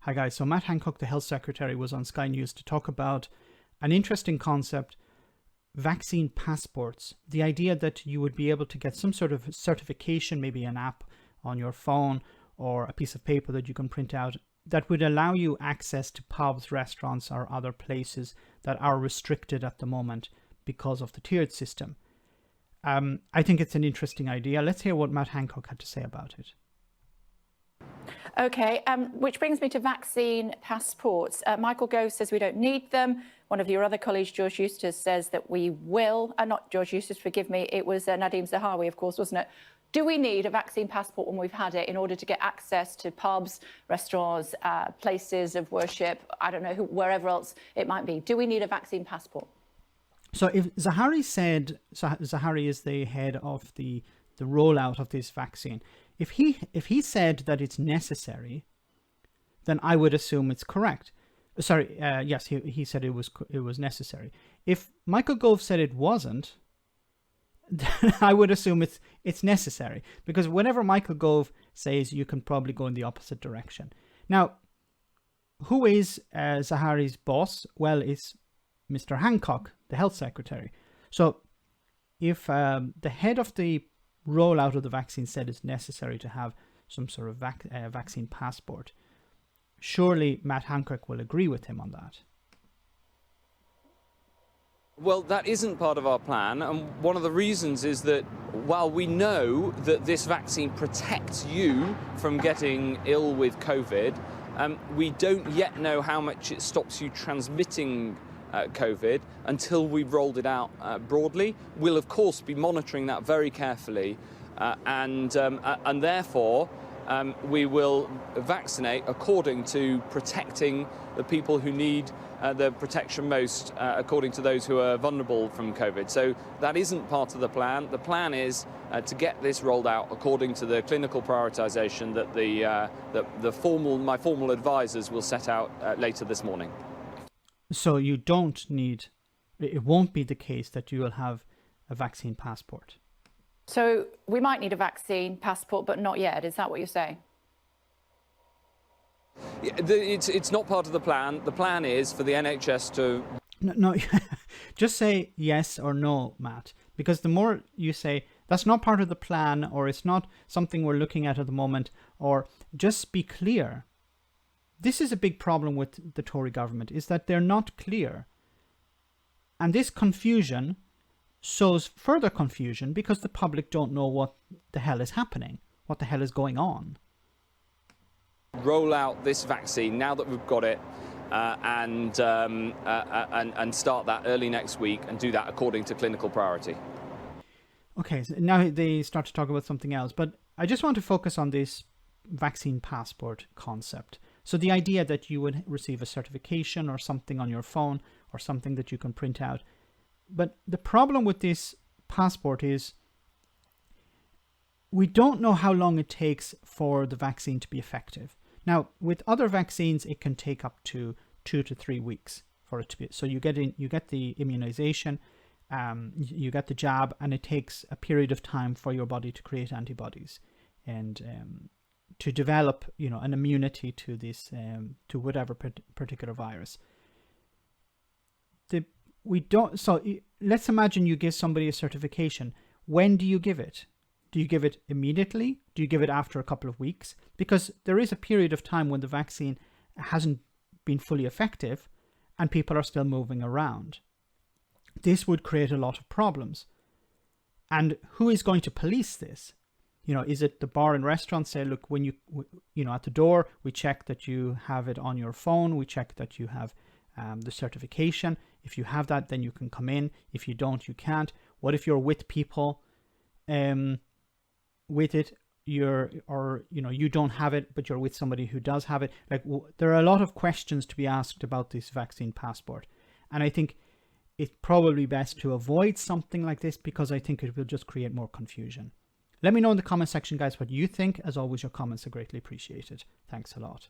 Hi guys, so Matt Hancock, the health secretary, was on Sky News to talk about an interesting concept, vaccine passports. The idea that you would be able to get some sort of certification, maybe an app on your phone or a piece of paper that you can print out, that would allow you access to pubs, restaurants, or other places that are restricted at the moment because of the tiered system. I think it's an interesting idea. Let's hear what Matt Hancock had to say about it. Okay, which brings me to vaccine passports. Michael Gove says we don't need them. One of your other colleagues, George Eustace, says that we will. Not George Eustace, forgive me. It was Nadeem Zahawi, of course, wasn't it? Do we need a vaccine passport when we've had it in order to get access to pubs, restaurants, places of worship, I don't know, wherever else it might be? Do we need a vaccine passport? So if Zahawi said, Zahawi is the head of the rollout of this vaccine. If he said that it's necessary, then I would assume it's correct. Sorry, yes, he said it was necessary. If Michael Gove said it wasn't, then I would assume it's necessary, because whenever Michael Gove says, you can probably go in the opposite direction. Now, who is Zahawi's boss? Well, it's Mr. Hancock, the health secretary. So if the head of the rollout of the vaccine said it's necessary to have some sort of vaccine passport, surely Matt Hancock will agree with him on that. Well, that isn't part of our plan, and one of the reasons is that while we know that this vaccine protects you from getting ill with COVID, we don't yet know how much it stops you transmitting COVID until we've rolled it out broadly. We'll of course be monitoring that very carefully, and therefore we will vaccinate according to protecting the people who need the protection most, according to those who are vulnerable from COVID. So that isn't part of the plan. The plan is to get this rolled out according to the clinical prioritization that my formal advisors will set out later this morning. So you don't need, it won't be the case that you will have a vaccine passport. So we might need a vaccine passport, but not yet. Is that what you're saying? Yeah, it's not part of the plan. The plan is for the NHS to... No, just say yes or no, Matt, because the more you say that's not part of the plan, or it's not something we're looking at the moment, or just be clear. This is a big problem with the Tory government, is that they're not clear. And this confusion sows further confusion because the public don't know what the hell is happening, what the hell is going on. Roll out this vaccine now that we've got it, and start that early next week, and do that according to clinical priority. Okay, so now they start to talk about something else, but I just want to focus on this vaccine passport concept. So the idea that you would receive a certification or something on your phone, or something that you can print out. But the problem with this passport is we don't know how long it takes for the vaccine to be effective. Now, with other vaccines, it can take up to 2 to 3 weeks for it to be. So you get the immunization, you get the jab, and it takes a period of time for your body to create antibodies and to develop, an immunity to this, to whatever particular virus. So let's imagine you give somebody a certification. When do you give it? Do you give it immediately? Do you give it after a couple of weeks? Because there is a period of time when the vaccine hasn't been fully effective and people are still moving around. This would create a lot of problems. And who is going to police this? Is it the bar and restaurant say, look, when at the door, we check that you have it on your phone. We check that you have the certification. If you have that, then you can come in. If you don't, you can't. What if you're with people with it, you don't have it, but you're with somebody who does have it? There are a lot of questions to be asked about this vaccine passport. And I think it's probably best to avoid something like this, because I think it will just create more confusion. Let me know in the comment section, guys, what you think. As always, your comments are greatly appreciated. Thanks a lot.